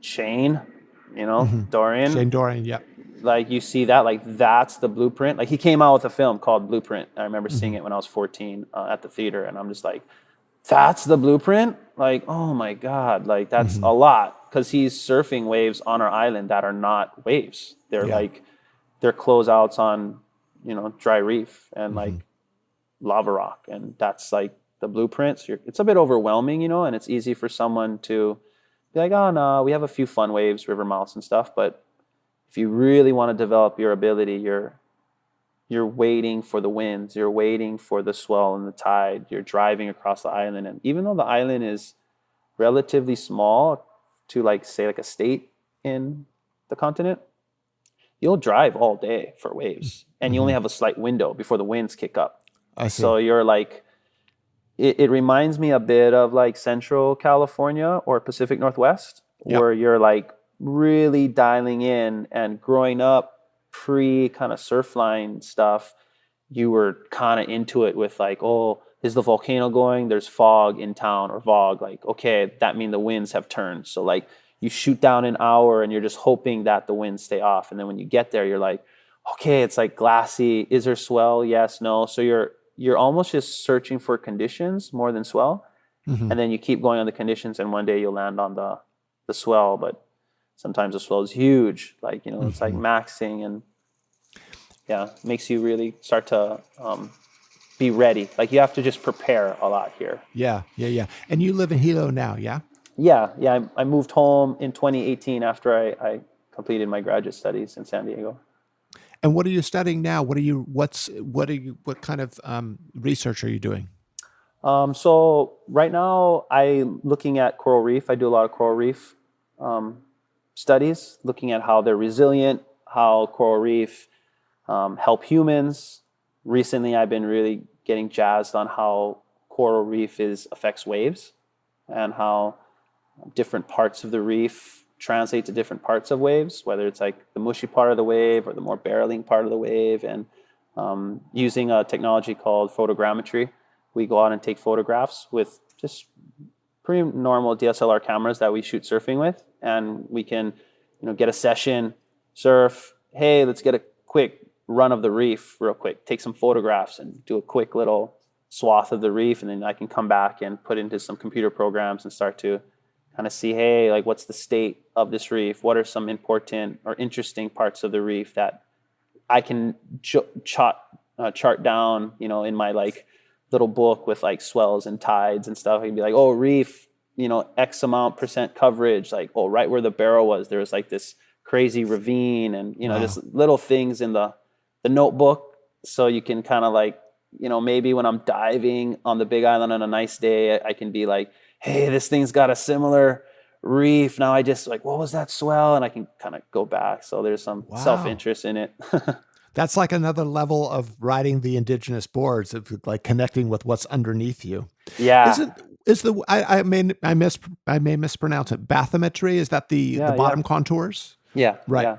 Shane, Dorian. Shane Dorian, yeah. Like you see that, like that's the blueprint. Like he came out with a film called Blueprint. I remember seeing it when I was 14 at the theater, and I'm just like, that's the blueprint? Like, oh my God, like that's a lot. Because he's surfing waves on our island that are not waves. They're like, they're closeouts on, dry reef and like lava rock. And that's like the blueprints. It's a bit overwhelming, and it's easy for someone to be like, oh no, we have a few fun waves, river mouths and stuff. But if you really want to develop your ability, you're waiting for the winds, you're waiting for the swell and the tide, you're driving across the island. And even though the island is relatively small to like, say like a state in the continent, you'll drive all day for waves and you only have a slight window before the winds kick up. I see. So you're like, it reminds me a bit of like Central California or Pacific Northwest, where you're like really dialing in. And growing up pre kind of surfline stuff, you were kind of into it with like, oh, is the volcano going? There's fog in town or fog. Like, okay, that means the winds have turned. So like you shoot down an hour and you're just hoping that the winds stay off. And then when you get there, you're like, okay, it's like glassy. Is there swell? Yes, no. So you're almost just searching for conditions more than swell. And then you keep going on the conditions and one day you'll land on the swell. But sometimes the swell is huge. Like, it's like maxing and makes you really start to be ready. Like you have to just prepare a lot here. Yeah. And you live in Hilo now, yeah? Yeah. I moved home in 2018 after I completed my graduate studies in San Diego. And what are you studying now? What kind of research are you doing? So right now I'm looking at coral reef. I do a lot of coral reef studies, looking at how they're resilient, how coral reef help humans. Recently, I've been really getting jazzed on how coral reef affects waves and how different parts of the reef translate to different parts of waves, whether it's like the mushy part of the wave or the more barreling part of the wave. And using a technology called photogrammetry, we go out and take photographs with just pretty normal DSLR cameras that we shoot surfing with. And we can, get a session, surf. Hey, let's get a quick run of the reef real quick. Take some photographs and do a quick little swath of the reef, and then I can come back and put into some computer programs and start to kind of see, hey, like what's the state of this reef? What are some important or interesting parts of the reef that I can chart down, you know, in my like little book with like swells and tides and stuff. I can be like, oh, reef, you know, X amount % coverage, like, oh, right where the barrel was, there was like this crazy ravine, and, you know, Wow. just little things in the notebook. So you can kind of like, you know, maybe when I'm diving on the Big Island on a nice day, I can be like, hey, this thing's got a similar reef. Now I just like, what was that swell? And I can kind of go back. So there's some Wow. self-interest in it. That's like another level of riding the indigenous boards, of like connecting with what's underneath you. Yeah. I may mispronounce it. Bathymetry, is that the bottom contours? Yeah. Right.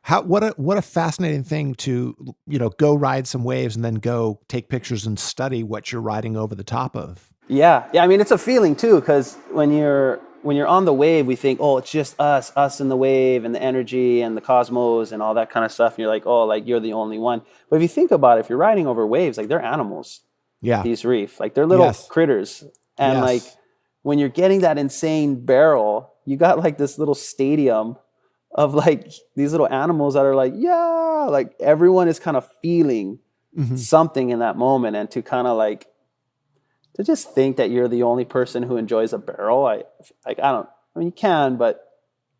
Yeah. What a fascinating thing to, you know, go ride some waves and then go take pictures and study what you're riding over the top of. Yeah. I mean, it's a feeling too, because when you're on the wave, we think, oh, it's just us and the wave and the energy and the cosmos and all that kind of stuff. And you're like, oh, like you're the only one. But if you think about it, if you're riding over waves, like they're animals. Yeah. These reef, like they're little critters. And like when you're getting that insane barrel, you got like this little stadium of like these little animals that are like, yeah, like everyone is kind of feeling something in that moment. And to kind of like, to just think that you're the only person who enjoys a barrel, I mean, you can, but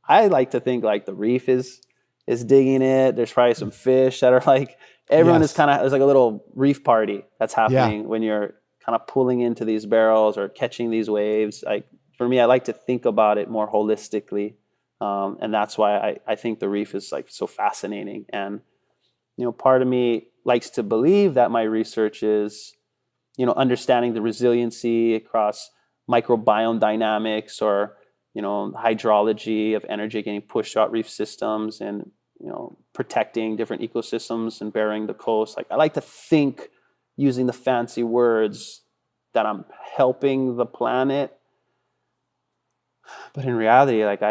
I like to think like the reef is digging it. There's probably some fish that are like, everyone is kind of, there's like a little reef party that's happening when you're kind of pulling into these barrels or catching these waves. Like for me, I like to think about it more holistically. And that's why I think the reef is like so fascinating. And, you know, part of me likes to believe that my research is, you know, understanding the resiliency across microbiome dynamics, or, you know, hydrology of energy getting pushed out reef systems, and, you know, protecting different ecosystems and burying the coast. Like I like to think using the fancy words that I'm helping the planet. But in reality, like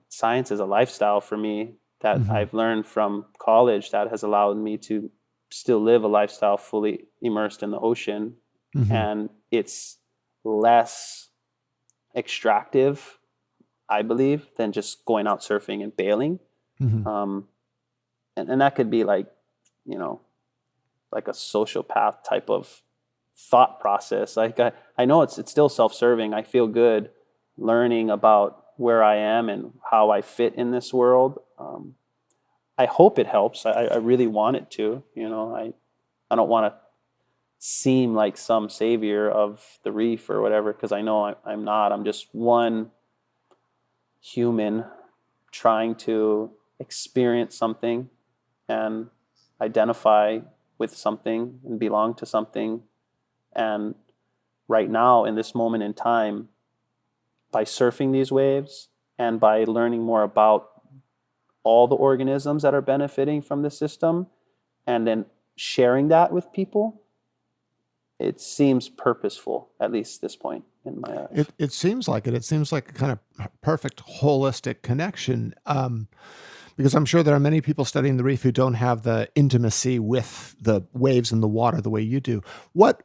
science is a lifestyle for me that I've learned from college that has allowed me to still live a lifestyle fully immersed in the ocean. And it's less extractive, I believe, than just going out surfing and bailing. And that could be like, you know, like a sociopath type of thought process. Like I know it's still self-serving. I feel good learning about where I am and how I fit in this world. I hope it helps. I really want it to, you know, I don't want to seem like some savior of the reef or whatever, because I know I'm not. I'm just one human trying to experience something and identify with something and belong to something. And right now, in this moment in time, by surfing these waves and by learning more about all the organisms that are benefiting from the system, and then sharing that with people, it seems purposeful, at least this point in my eyes. It seems like it. It seems like a kind of perfect holistic connection, because I'm sure there are many people studying the reef who don't have the intimacy with the waves and the water the way you do. What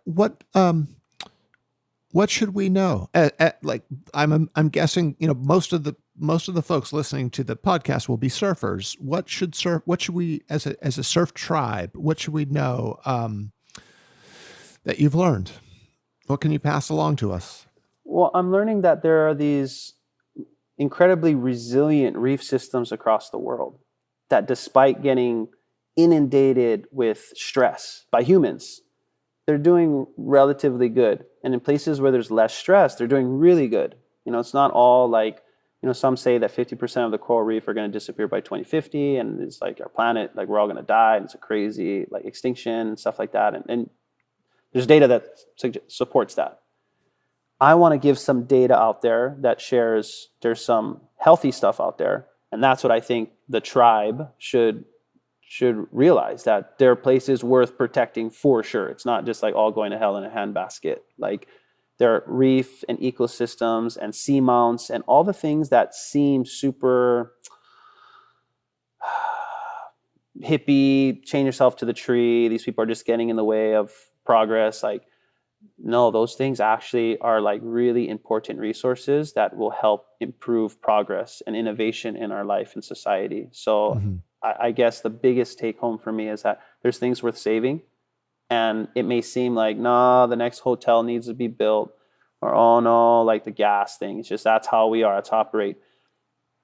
should we know? Like I'm guessing, you know, most of the folks listening to the podcast will be surfers. What should we, as a surf tribe, what should we know that you've learned? What can you pass along to us? Well, I'm learning that there are these incredibly resilient reef systems across the world that, despite getting inundated with stress by humans, they're doing relatively good. And in places where there's less stress, they're doing really good. You know, it's not all like, you know, some say that 50% of the coral reef are going to disappear by 2050, and it's like our planet, like we're all going to die, and it's a crazy like extinction and stuff like that. And there's data that supports that. I want to give some data out there that shares there's some healthy stuff out there. And that's what I think the tribe should realize, that there are places worth protecting for sure. It's not just like all going to hell in a handbasket. Like there are reef and ecosystems and seamounts and all the things that seem super hippie, chain yourself to the tree. These people are just getting in the way of progress. Like, no, those things actually are like really important resources that will help improve progress and innovation in our life and society. So I guess the biggest take home for me is that there's things worth saving. And it may seem like, nah, the next hotel needs to be built, or, oh no, like the gas thing. It's just, that's how we are, that's how we operate.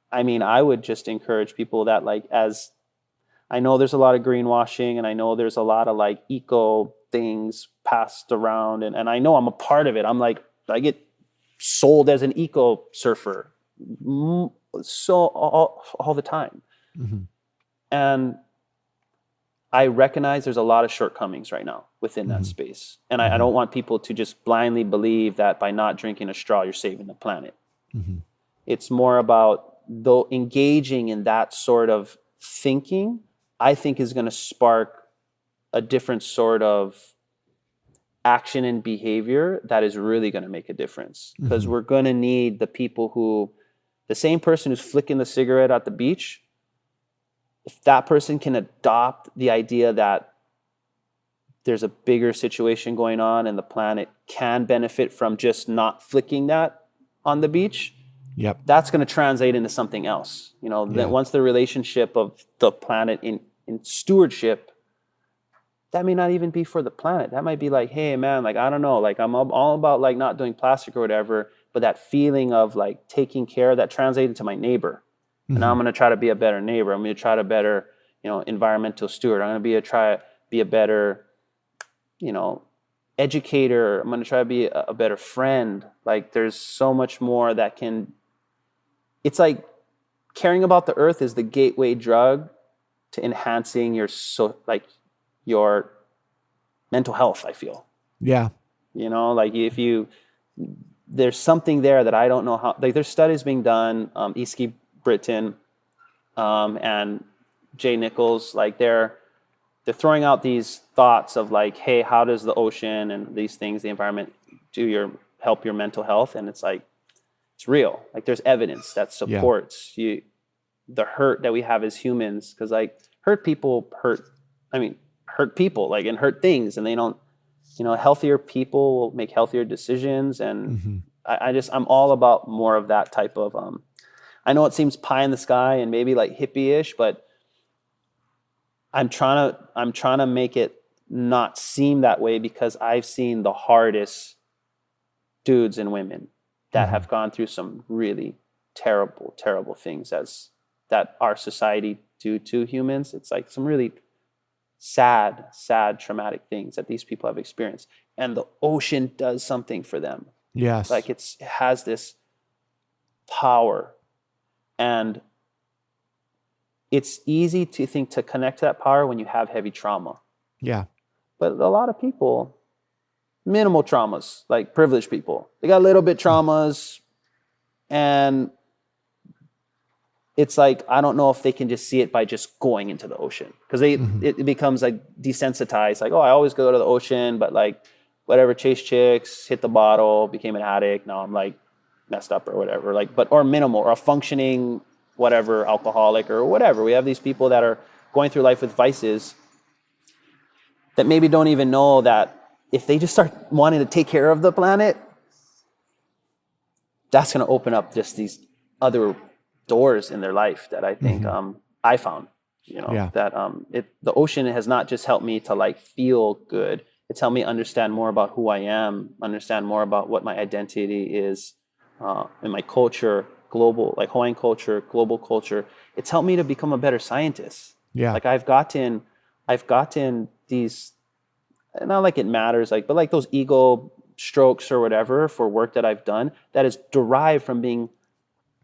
I mean, I would just encourage people that, like, as I know there's a lot of greenwashing, and I know there's a lot of like eco things passed around, and I know I'm a part of it. I'm like, I get sold as an eco surfer so all the time. And I recognize there's a lot of shortcomings right now within that space. And I don't want people to just blindly believe that by not drinking a straw, you're saving the planet. It's more about, though, engaging in that sort of thinking, I think is going to spark a different sort of action and behavior that is really going to make a difference. Because we're going to need the people who, the same person who's flicking the cigarette at the beach, if that person can adopt the idea that there's a bigger situation going on and the planet can benefit from just not flicking that on the beach, that's going to translate into something else. You know, that once the relationship of the planet in stewardship, that may not even be for the planet. That might be like, hey man, like, I don't know, like I'm all about like not doing plastic or whatever, but that feeling of like taking care, that translated to my neighbor. And now I'm going to try to be a better neighbor. I'm going to try to better, you know, environmental steward. I'm going to try to be a better, you know, educator. I'm going to try to be a better friend. Like, there's so much more that can, it's like caring about the earth is the gateway drug to enhancing your, your mental health, I feel. Yeah. You know, like there's something there that I don't know how, like there's studies being done, Eastleigh Britton, and Jay Nichols, like they're throwing out these thoughts of like, hey, how does the ocean and these things, the environment, help your mental health? And it's like, it's real. Like there's evidence that supports the hurt that we have as humans, because like hurt people hurt people, like, and hurt things, and they don't, you know, healthier people will make healthier decisions. And I'm all about more of that type of I know it seems pie in the sky and maybe like hippie-ish, but I'm trying to make it not seem that way, because I've seen the hardest dudes and women that have gone through some really terrible, terrible things that our society do to humans. It's like some really sad, traumatic things that these people have experienced. And the ocean does something for them. Yes. Like it has this power. And it's easy to think to connect to that power when you have heavy trauma. Yeah. But a lot of people, minimal traumas, like privileged people, they got a little bit traumas, and it's like, I don't know if they can just see it by just going into the ocean, because it becomes like desensitized. Like, oh, I always go to the ocean, but like whatever, chase chicks, hit the bottle, became an addict. Now I'm like messed up or whatever, like, or minimal, or a functioning, whatever, alcoholic or whatever. We have these people that are going through life with vices that maybe don't even know that if they just start wanting to take care of the planet, that's going to open up just these other doors in their life that I think I found, you know, that the ocean has not just helped me to like feel good. It's helped me understand more about who I am, understand more about what my identity is, in my culture, global, like Hawaiian culture, global culture. It's helped me to become a better scientist. Yeah. Like I've gotten these, not like it matters, like, but like those ego strokes or whatever for work that I've done that is derived from being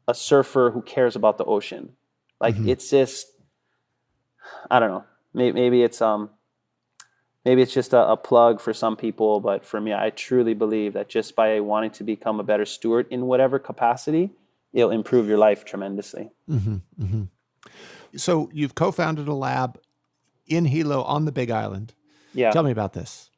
a surfer who cares about the ocean. Like it's just, I don't know, maybe it's just a plug for some people, but for me, I truly believe that just by wanting to become a better steward in whatever capacity, it'll improve your life tremendously. So you've co-founded a lab in Hilo on the Big Island. Yeah. Tell me about this.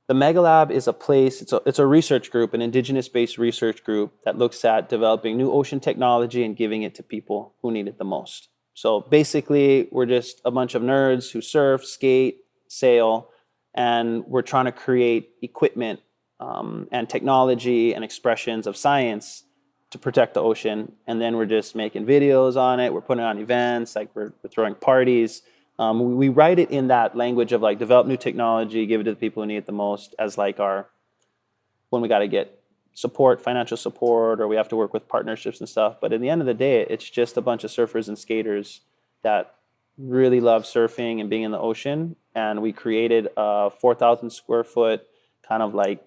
The Mega Lab is a place, it's a research group, an indigenous-based research group that looks at developing new ocean technology and giving it to people who need it the most. So basically, we're just a bunch of nerds who surf, skate, sail, and we're trying to create equipment and technology and expressions of science to protect the ocean. And then we're just making videos on it. We're putting on events, like we're throwing parties. We write it in that language of like develop new technology, give it to the people who need it the most, as like our, when we got to get support, financial support, or we have to work with partnerships and stuff. But at the end of the day, it's just a bunch of surfers and skaters that really love surfing and being in the ocean. And we created a 4,000 square foot kind of like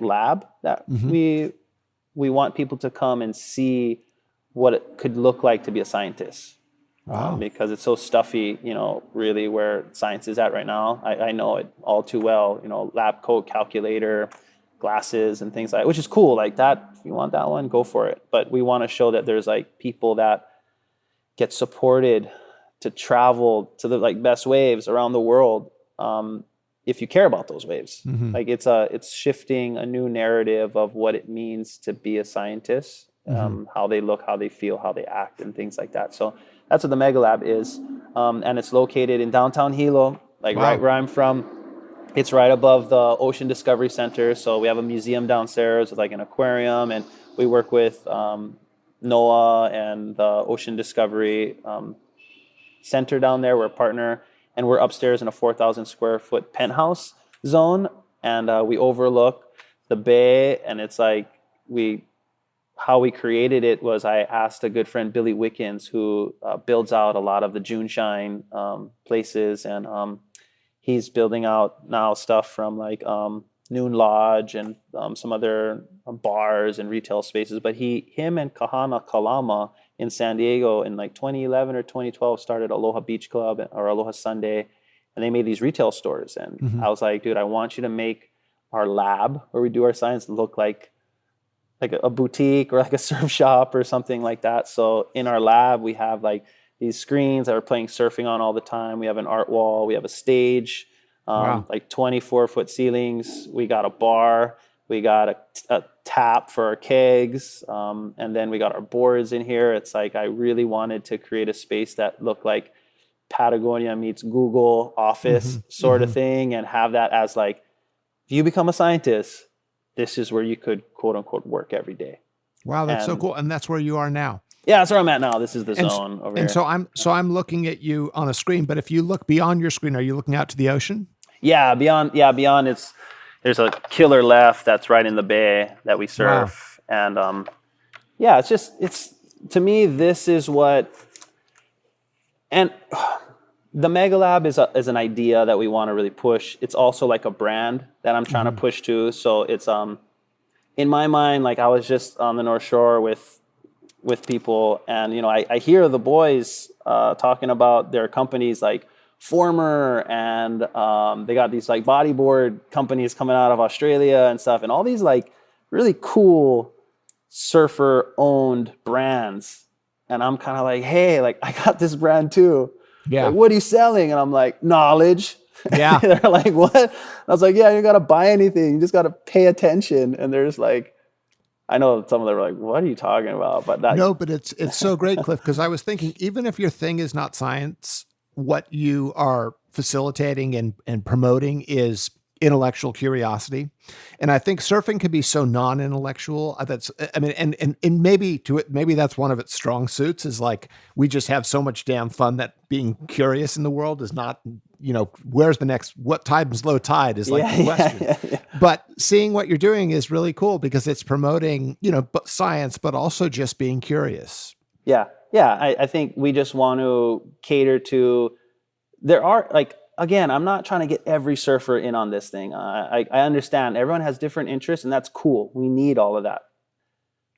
lab that we want people to come and see what it could look like to be a scientist. Wow. Because it's so stuffy, really where science is at right now. I know it all too well, lab coat, calculator, glasses and things like that, which is cool. Like that, if you want that one, go for it. But we want to show that there's like people that get supported to travel to the like best waves around the world. If you care about those waves, like it's shifting a new narrative of what it means to be a scientist, how they look, how they feel, how they act, and things like that. So that's what the Mega Lab is, and it's located in downtown Hilo, like right where I'm from. It's right above the Ocean Discovery Center. So we have a museum downstairs with like an aquarium, and we work with NOAA and the Ocean Discovery Center down there. We're a partner. And we're upstairs in a 4,000 square foot penthouse zone. And we overlook the bay. And it's like how we created it was I asked a good friend, Billy Wickens, who builds out a lot of the June Shine places. And he's building out now stuff from like Noon Lodge and some other bars and retail spaces. But him and Kahana Kalama in San Diego in like 2011 or 2012 started Aloha Beach Club or Aloha Sunday, and they made these retail stores. And I was like, dude, I want you to make our lab where we do our science look like a boutique or like a surf shop or something like that. So in our lab, we have like these screens that we're playing surfing on all the time. We have an art wall. We have a stage, like 24-foot ceilings. We got a bar. We got a tap for our kegs, and then we got our boards in here. It's like I really wanted to create a space that looked like Patagonia meets Google Office sort of thing, and have that as like, if you become a scientist, this is where you could quote unquote work every day. Wow, that's so cool. And that's where you are now. Yeah, that's where I'm at now. This is the zone over here. And so I'm looking at you on a screen, but if you look beyond your screen, are you looking out to the ocean? Yeah, beyond there's a killer left that's right in the bay that we surf. Wow. And it's to me, this is what, and the Mega Lab is an idea that we want to really push. It's also like a brand that I'm trying to push to. So it's in my mind, like I was just on the North Shore with people, and I hear the boys talking about their companies like Former, and they got these like bodyboard companies coming out of Australia and stuff, and all these like really cool surfer owned brands. And I'm kind of like, hey, like I got this brand too. Yeah. Like, what are you selling? And I'm like, knowledge. Yeah. They're like, what? I was like, yeah, you got to buy anything. You just got to pay attention. And there's like, I know some of them are like, what are you talking about? But no, but it's so great, Cliff, because I was thinking, even if your thing is not science, what you are facilitating and promoting is intellectual curiosity. And I think surfing can be so non-intellectual. And maybe that's one of its strong suits, is like, we just have so much damn fun that being curious in the world is not, where's the next, what time's low tide is like the question. Yeah. But seeing what you're doing is really cool because it's promoting, science, but also just being curious. Yeah. Yeah, I think we just want to cater to, there are like, again, I'm not trying to get every surfer in on this thing. I understand everyone has different interests, and that's cool. We need all of that.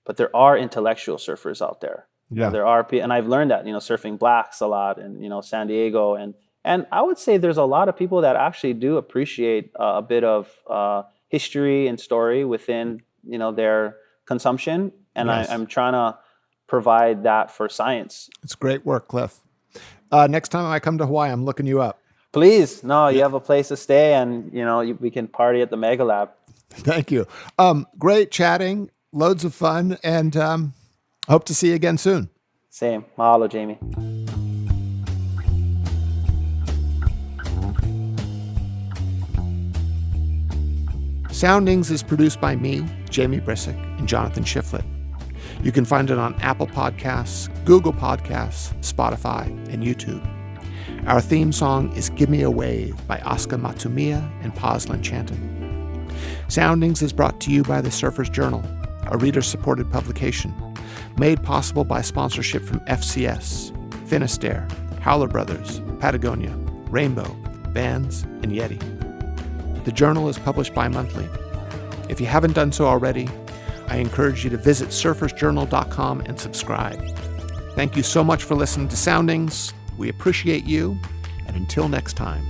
But there are intellectual surfers out there. Yeah. There are, and I've learned that, surfing blacks a lot in, San Diego. And I would say there's a lot of people that actually do appreciate a bit of history and story within, their consumption. And yes. I'm trying to provide that for science. It's great work, Cliff. Next time I come to Hawaii, I'm looking you up. Please. No, you have a place to stay, and, we can party at the Mega Lab. Thank you. Great chatting, loads of fun, and hope to see you again soon. Same. Mahalo, Jamie. Soundings is produced by me, Jamie Brisick, and Jonathan Shiflett. You can find it on Apple Podcasts, Google Podcasts, Spotify, and YouTube. Our theme song is Give Me a Wave by Asuka Matsumiya and Pazlin Chanton. Soundings is brought to you by the Surfer's Journal, a reader-supported publication, made possible by sponsorship from FCS, Finisterre, Howler Brothers, Patagonia, Rainbow, Vans, and Yeti. The journal is published bi-monthly. If you haven't done so already, I encourage you to visit surfersjournal.com and subscribe. Thank you so much for listening to Soundings. We appreciate you, and until next time.